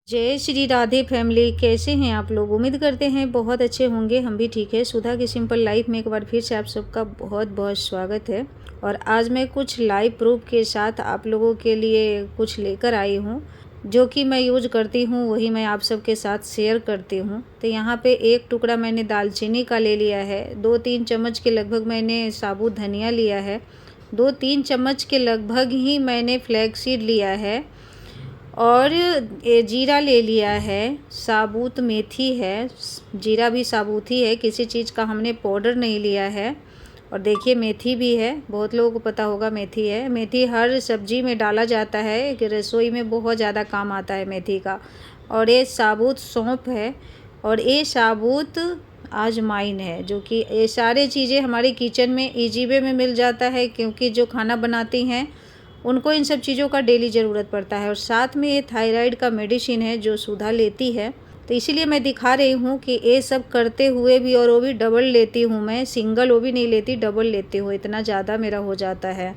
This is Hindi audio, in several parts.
जय श्री राधे फैमिली, कैसे हैं आप लोग। उम्मीद करते हैं बहुत अच्छे होंगे। हम भी ठीक है। सुधा की सिंपल लाइफ में एक बार फिर से आप सबका बहुत बहुत स्वागत है। और आज मैं कुछ लाइव प्रूफ के साथ आप लोगों के लिए कुछ लेकर आई हूँ, जो कि मैं यूज करती हूँ, वही मैं आप सबके साथ शेयर करती हूँ। तो यहाँ पे एक टुकड़ा मैंने दालचीनी का ले लिया है, 2-3 चम्मच के लगभग मैंने साबुत धनिया लिया है, 2-3 चम्मच के लगभग ही मैंने फ्लैक्स सीड लिया है, और ये जीरा ले लिया है, साबुत मेथी है, जीरा भी साबुत ही है, किसी चीज़ का हमने पाउडर नहीं लिया है। और देखिए मेथी भी है, बहुत लोगों को पता होगा मेथी है। मेथी हर सब्जी में डाला जाता है कि रसोई में बहुत ज़्यादा काम आता है मेथी का। और ये साबुत सौंफ है, और ये साबुत अजवाइन है, जो कि ये सारे चीज़ें हमारे किचन में ईजी वे में मिल जाता है, क्योंकि जो खाना बनाती हैं उनको इन सब चीज़ों का डेली ज़रूरत पड़ता है। और साथ में ये थायराइड का मेडिसिन है जो सुधा लेती है, तो इसीलिए मैं दिखा रही हूँ कि ये सब करते हुए भी, और वो भी डबल लेती हूँ मैं, सिंगल वो भी नहीं लेती, डबल लेती हूँ, इतना ज़्यादा मेरा हो जाता है।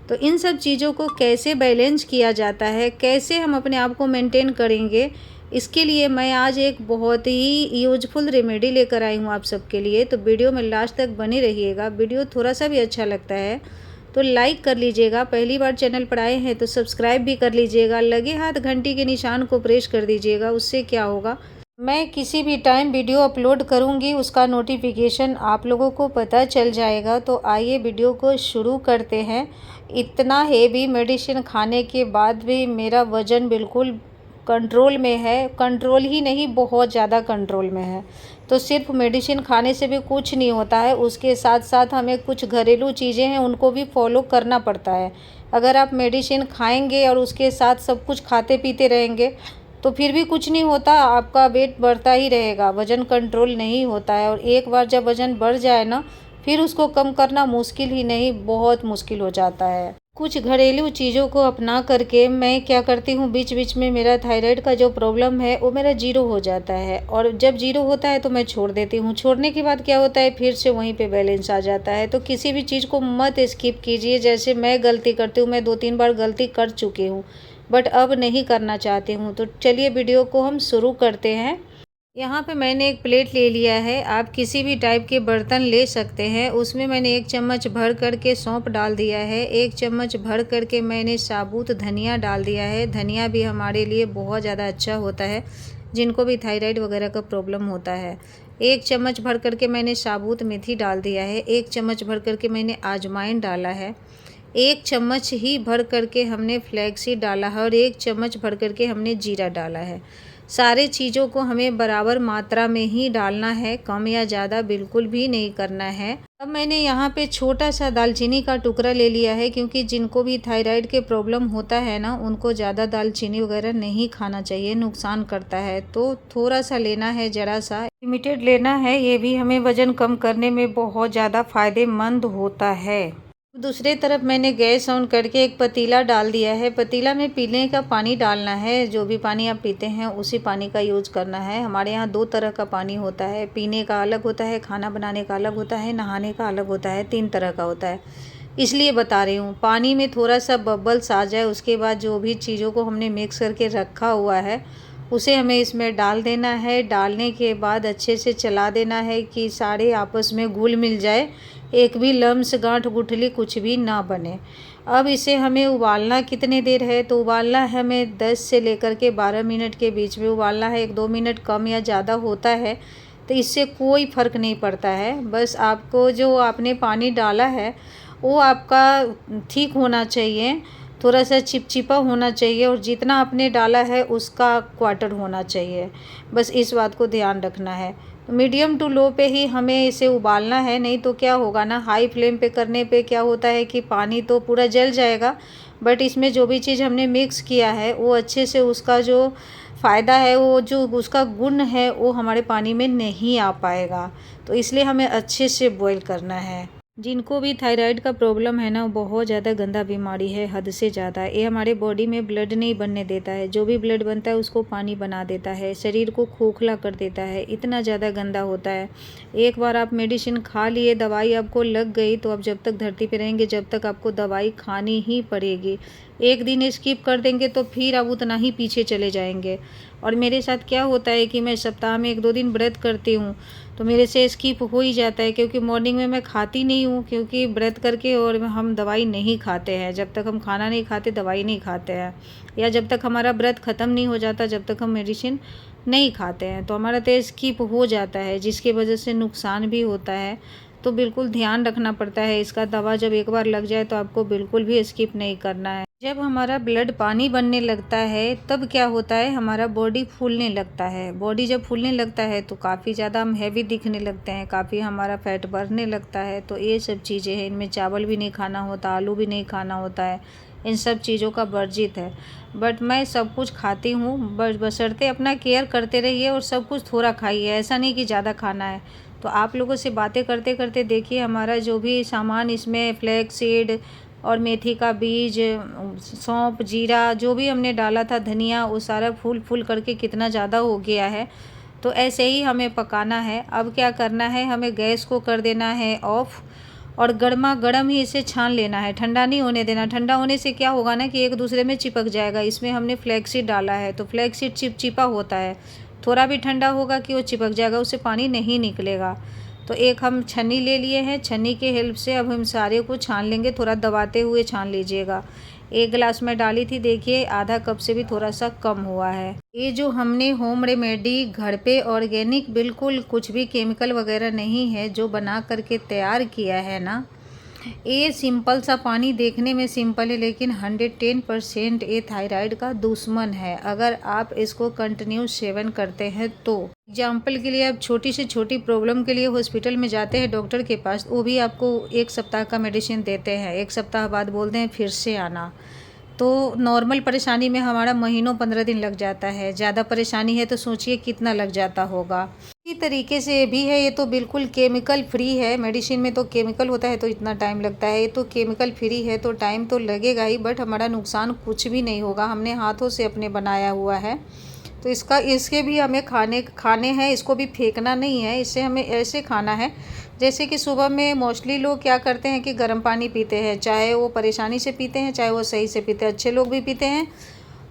तो इन सब चीज़ों को कैसे बैलेंस किया जाता है, कैसे हम अपने आप को मेंटेन करेंगे, इसके लिए मैं आज एक बहुत ही यूजफुल रेमेडी लेकर आई हूँ आप सबके लिए। तो वीडियो में लास्ट तक बने रहिएगा। वीडियो थोड़ा सा भी अच्छा लगता है तो लाइक कर लीजिएगा, पहली बार चैनल पर आए हैं तो सब्सक्राइब भी कर लीजिएगा, लगे हाथ घंटी के निशान को प्रेस कर दीजिएगा। उससे क्या होगा, मैं किसी भी टाइम वीडियो अपलोड करूंगी उसका नोटिफिकेशन आप लोगों को पता चल जाएगा। तो आइए वीडियो को शुरू करते हैं। इतना हेवी मेडिसिन खाने के बाद भी मेरा वज़न बिल्कुल कंट्रोल में है, कंट्रोल ही नहीं बहुत ज़्यादा कंट्रोल में है। तो सिर्फ मेडिसिन खाने से भी कुछ नहीं होता है, उसके साथ साथ हमें कुछ घरेलू चीज़ें हैं उनको भी फॉलो करना पड़ता है। अगर आप मेडिसिन खाएंगे और उसके साथ सब कुछ खाते पीते रहेंगे तो फिर भी कुछ नहीं होता, आपका वेट बढ़ता ही रहेगा, वज़न कंट्रोल नहीं होता है। और एक बार जब वज़न बढ़ जाए ना, फिर उसको कम करना मुश्किल ही नहीं, बहुत मुश्किल हो जाता है। कुछ घरेलू चीज़ों को अपना करके मैं क्या करती हूँ, बीच बीच में मेरा थायराइड का जो प्रॉब्लम है वो मेरा जीरो हो जाता है। और जब जीरो होता है तो मैं छोड़ देती हूँ, छोड़ने के बाद क्या होता है, फिर से वहीं पे बैलेंस आ जाता है। तो किसी भी चीज़ को मत स्किप कीजिए। जैसे मैं गलती करती हूँ, मैं 2-3 बार गलती कर चुकी हूँ, बट अब नहीं करना चाहती हूँ। तो चलिए वीडियो को हम शुरू करते हैं। यहाँ पे मैंने एक प्लेट ले लिया है, आप किसी भी टाइप के बर्तन ले सकते हैं। उसमें मैंने 1 चम्मच भर करके सौंफ डाल दिया है, 1 चम्मच भर करके मैंने साबुत धनिया डाल दिया है। धनिया भी हमारे लिए बहुत ज़्यादा अच्छा होता है, जिनको भी थायराइड वगैरह का प्रॉब्लम होता है। 1 चम्मच भर करके मैंने साबुत मेथी डाल दिया है, 1 चम्मच भर करके मैंने अजवाइन डाला है, 1 चम्मच ही भर करके हमने फ्लैक्स सीड डाला है, और 1 चम्मच भर करके हमने जीरा डाला है। सारे चीज़ों को हमें बराबर मात्रा में ही डालना है, कम या ज़्यादा बिल्कुल भी नहीं करना है। अब मैंने यहाँ पे छोटा सा दालचीनी का टुकड़ा ले लिया है, क्योंकि जिनको भी थायराइड के प्रॉब्लम होता है ना, उनको ज़्यादा दालचीनी वगैरह नहीं खाना चाहिए, नुकसान करता है। तो थोड़ा सा लेना है, ज़रा सा लिमिटेड लेना है, ये भी हमें वज़न कम करने में बहुत ज़्यादा फ़ायदेमंद होता है। दूसरे तरफ मैंने गैस ऑन करके एक पतीला डाल दिया है। पतीला में पीने का पानी डालना है, जो भी पानी आप पीते हैं उसी पानी का यूज़ करना है। हमारे यहाँ 2 तरह का पानी होता है, पीने का अलग होता है, खाना बनाने का अलग होता है, नहाने का अलग होता है, 3 तरह का होता है। इसलिए बता रही हूँ, पानी में थोड़ा सा बबल्स आ जाए, उसके बाद जो भी चीज़ों को हमने मिक्स करके रखा हुआ है उसे हमें इसमें डाल देना है। डालने के बाद अच्छे से चला देना है कि सारे आपस में घुल मिल जाए, एक भी लम्स गांठ गुठली कुछ भी ना बने। अब इसे हमें उबालना कितने देर है, तो उबालना है हमें 10 से लेकर के 12 मिनट के बीच में उबालना है। 1-2 मिनट कम या ज़्यादा होता है तो इससे कोई फ़र्क नहीं पड़ता है। बस आपको जो आपने पानी डाला है वो आपका ठीक होना चाहिए, थोड़ा सा चिपचिपा होना चाहिए, और जितना आपने डाला है उसका क्वार्टर होना चाहिए। बस इस बात को ध्यान रखना है। मीडियम टू लो पे ही हमें इसे उबालना है, नहीं तो क्या होगा ना, हाई फ्लेम पे करने पे क्या होता है कि पानी तो पूरा जल जाएगा, बट इसमें जो भी चीज़ हमने मिक्स किया है वो अच्छे से, उसका जो फ़ायदा है, वो जो उसका गुण है वो हमारे पानी में नहीं आ पाएगा। तो इसलिए हमें अच्छे से बॉईल करना है। जिनको भी थायराइड का प्रॉब्लम है ना, वो बहुत ज़्यादा गंदा बीमारी है, हद से ज़्यादा। ये हमारे बॉडी में ब्लड नहीं बनने देता है, जो भी ब्लड बनता है उसको पानी बना देता है, शरीर को खोखला कर देता है, इतना ज़्यादा गंदा होता है। एक बार आप मेडिसिन खा लिए, दवाई आपको लग गई, तो आप जब तक धरती पे रहेंगे जब तक आपको दवाई खानी ही पड़ेगी। एक दिन स्किप कर देंगे तो फिर आप उतना ही पीछे चले जाएंगे। और मेरे साथ क्या होता है कि मैं सप्ताह में 1-2 दिन व्रत करती हूँ, तो मेरे से स्किप हो ही जाता है, क्योंकि मॉर्निंग में मैं खाती नहीं हूँ, क्योंकि व्रत करके और हम दवाई नहीं खाते हैं। जब तक हम खाना नहीं खाते दवाई नहीं खाते हैं, या जब तक हमारा व्रत ख़त्म नहीं हो जाता जब तक हम मेडिसिन नहीं खाते हैं, तो हमारा तो स्किप हो जाता है, जिसकी वजह से नुकसान भी होता है। तो बिल्कुल ध्यान रखना पड़ता है इसका। दवा जब एक बार लग जाए तो आपको बिल्कुल भी स्किप नहीं करना है। जब हमारा ब्लड पानी बनने लगता है तब क्या होता है, हमारा बॉडी फूलने लगता है। बॉडी जब फूलने लगता है तो काफ़ी ज़्यादा हम हैवी दिखने लगते हैं, काफ़ी हमारा फैट बढ़ने लगता है। तो ये सब चीज़ें हैं, इनमें चावल भी नहीं खाना होता, आलू भी नहीं खाना होता है, इन सब चीज़ों का वर्जित है। बट मैं सब कुछ खाती हूँ, बशर्ते अपना केयर करते रहिए और सब कुछ थोड़ा खाइए, ऐसा नहीं कि ज़्यादा खाना है। तो आप लोगों से बातें करते करते देखिए हमारा जो भी सामान इसमें फ्लैक्स सीड और मेथी का बीज, सौंफ, जीरा जो भी हमने डाला था, धनिया, वो सारा फूल फूल करके कितना ज़्यादा हो गया है। तो ऐसे ही हमें पकाना है। अब क्या करना है, हमें गैस को कर देना है ऑफ़, और गर्मा गर्म ही इसे छान लेना है, ठंडा नहीं होने देना। ठंडा होने से क्या होगा ना कि एक दूसरे में चिपक जाएगा। इसमें हमने फ्लैक्सीड डाला है तो फ्लैक्सीड चिपचिपा होता है, थोड़ा भी ठंडा होगा कि वो चिपक जाएगा, उससे पानी नहीं निकलेगा। तो एक हम छन्नी ले लिए हैं, छन्नी के हेल्प से अब हम सारे को छान लेंगे, थोड़ा दबाते हुए छान लीजिएगा। 1 गिलास में डाली थी, देखिए आधा कप से भी थोड़ा सा कम हुआ है। ये जो हमने होम रेमेडी घर पे ऑर्गेनिक, बिल्कुल कुछ भी केमिकल वगैरह नहीं है, जो बना करके तैयार किया है ना, ये सिंपल सा पानी देखने में सिंपल है, लेकिन 110% ये थायराइड का दुश्मन है अगर आप इसको कंटिन्यू सेवन करते हैं तो। एग्जाम्पल के लिए, आप छोटी से छोटी प्रॉब्लम के लिए हॉस्पिटल में जाते हैं डॉक्टर के पास, वो भी आपको 1 सप्ताह का मेडिसिन देते हैं, 1 सप्ताह बाद बोलते हैं फिर से आना। तो नॉर्मल परेशानी में हमारा महीनों 15 दिन लग जाता है, ज़्यादा परेशानी है तो सोचिए कितना लग जाता होगा। इसी तरीके से ये भी है, ये तो बिल्कुल केमिकल फ्री है। मेडिसिन में तो केमिकल होता है तो इतना टाइम लगता है, ये तो केमिकल फ्री है तो टाइम तो लगेगा ही, बट हमारा नुकसान कुछ भी नहीं होगा। हमने हाथों से अपने बनाया हुआ है, तो इसके भी हमें खाने हैं, इसको भी फेंकना नहीं है। इसे हमें ऐसे खाना है जैसे कि सुबह में मोस्टली लोग क्या करते हैं कि गर्म पानी पीते हैं, चाहे वो परेशानी से पीते हैं चाहे वो सही से पीते हैं। अच्छे लोग भी पीते हैं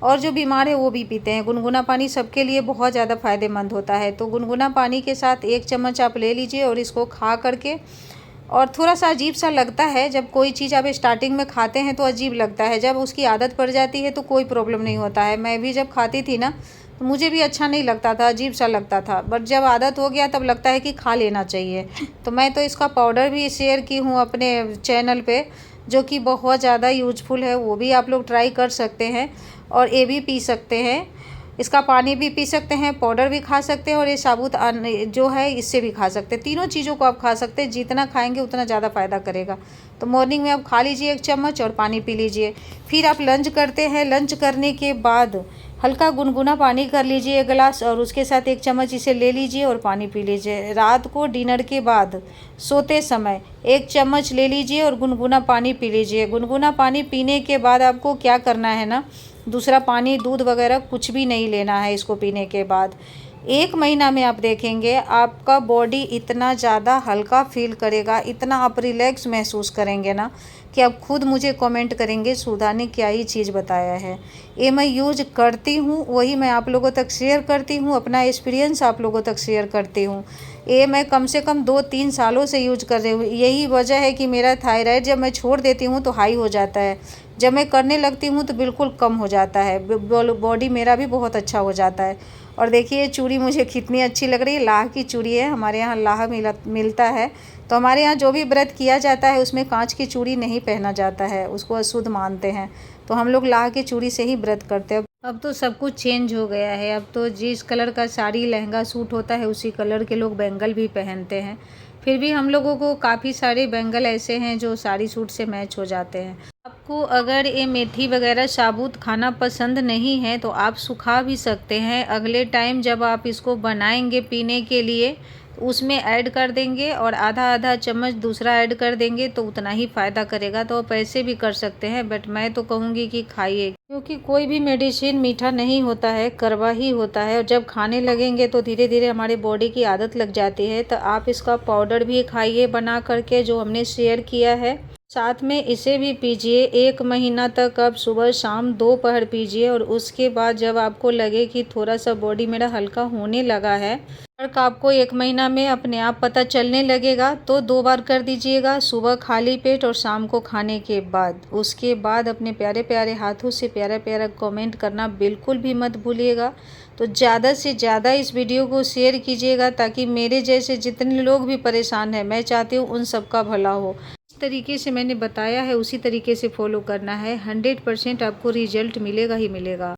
और जो बीमार है वो भी पीते हैं। गुनगुना पानी सबके लिए बहुत ज़्यादा फ़ायदेमंद होता है। तो गुनगुना पानी के साथ 1 चम्मच आप ले लीजिए और इसको खा करके, और थोड़ा सा अजीब सा लगता है जब कोई चीज़ आप स्टार्टिंग में खाते हैं तो अजीब लगता है, जब उसकी आदत पड़ जाती है तो कोई प्रॉब्लम नहीं होता है। मैं भी जब खाती थी ना तो मुझे भी अच्छा नहीं लगता था, अजीब सा लगता था, बट जब आदत हो गया तब लगता है कि खा लेना चाहिए। तो मैं तो इसका पाउडर भी शेयर की हूँ अपने चैनल पे, जो कि बहुत ज़्यादा यूजफुल है, वो भी आप लोग ट्राई कर सकते हैं। और ये भी पी सकते हैं, इसका पानी भी पी सकते हैं, पाउडर भी खा सकते हैं, और ये साबुत जो है इससे भी खा सकते हैं। तीनों चीज़ों को आप खा सकते हैं, जितना खाएंगे उतना ज़्यादा फ़ायदा करेगा। तो मॉर्निंग में आप खा लीजिए 1 चम्मच और पानी पी लीजिए। फिर आप लंच करते हैं, लंच करने के बाद हल्का गुनगुना पानी कर लीजिए 1 गिलास, और उसके साथ 1 चम्मच इसे ले लीजिए और पानी पी लीजिए। रात को डिनर के बाद सोते समय 1 चम्मच ले लीजिए और गुनगुना पानी पी लीजिए। गुनगुना पानी पीने के बाद आपको क्या करना है ना, दूसरा पानी, दूध वगैरह कुछ भी नहीं लेना है इसको पीने के बाद। 1 महीना में आप देखेंगे आपका बॉडी इतना ज़्यादा हल्का फील करेगा, इतना आप रिलैक्स महसूस करेंगे ना कि आप खुद मुझे कमेंट करेंगे सुधा ने क्या ही चीज़ बताया है। ये मैं यूज करती हूँ, वही मैं आप लोगों तक शेयर करती हूँ, अपना एक्सपीरियंस आप लोगों तक शेयर करती हूँ। ये मैं कम से कम 2-3 सालों से यूज कर रही हूँ। यही वजह है कि मेरा थायराइड जब मैं छोड़ देती हूँ तो हाई हो जाता है, जब मैं करने लगती हूँ तो बिल्कुल कम हो जाता है, बॉडी मेरा भी बहुत अच्छा हो जाता है। और देखिए चूड़ी मुझे कितनी अच्छी लग रही है, लाह की चूड़ी है, हमारे यहाँ लाह मिलता है। तो हमारे यहाँ जो भी व्रत किया जाता है उसमें कांच की चूड़ी नहीं पहना जाता है, उसको अशुद्ध मानते हैं। तो हम लोग लाह की चूड़ी से ही व्रत करते हैं। अब तो सब कुछ चेंज हो गया है, अब तो जिस कलर का साड़ी लहंगा सूट होता है उसी कलर के लोग बैंगल भी पहनते हैं। फिर भी हम लोगों को काफ़ी सारे बैंगल ऐसे हैं जो साड़ी सूट से मैच हो जाते हैं। आपको अगर ये मेथी वगैरह साबुत खाना पसंद नहीं है तो आप सुखा भी सकते हैं। अगले टाइम जब आप इसको बनाएंगे पीने के लिए तो उसमें ऐड कर देंगे और आधा चम्मच दूसरा ऐड कर देंगे तो उतना ही फ़ायदा करेगा। तो आप ऐसे भी कर सकते हैं, बट मैं तो कहूँगी कि खाइए, क्योंकि कोई भी मेडिसिन मीठा नहीं होता है, कड़वा ही होता है। और जब खाने लगेंगे तो धीरे धीरे हमारे बॉडी की आदत लग जाती है। तो आप इसका पाउडर भी खाइए बना करके, जो हमने शेयर किया है। साथ में इसे भी पीजिए 1 महीना तक। आप सुबह शाम दोपहर पीजिए और उसके बाद जब आपको लगे कि थोड़ा सा बॉडी मेरा हल्का होने लगा है, फर्क आपको 1 महीना में अपने आप पता चलने लगेगा, तो 2 बार कर दीजिएगा, सुबह खाली पेट और शाम को खाने के बाद। उसके बाद अपने प्यारे प्यारे हाथों से प्यारा प्यारा कमेंट करना बिल्कुल भी मत भूलिएगा। तो ज़्यादा से ज़्यादा इस वीडियो को शेयर कीजिएगा ताकि मेरे जैसे जितने लोग भी परेशान हैं, मैं चाहती हूँ उन सबका भला हो। तरीके से मैंने बताया है उसी तरीके से फॉलो करना है, 100% आपको रिजल्ट मिलेगा ही मिलेगा।